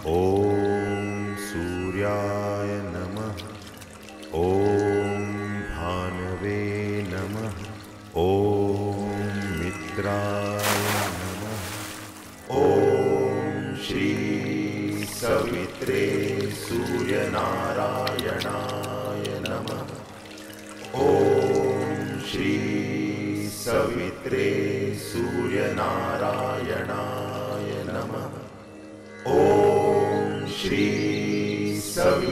ॐ सूर्याय नमः। ॐ भानवे नमः। ॐ मित्राय नमः। ॐ श्री सवित्रे सूर्यनारायणाय नमः। ॐ श्री सवित्रे सूर्यनारायणाय नमः। ॐ श्री सवित्रे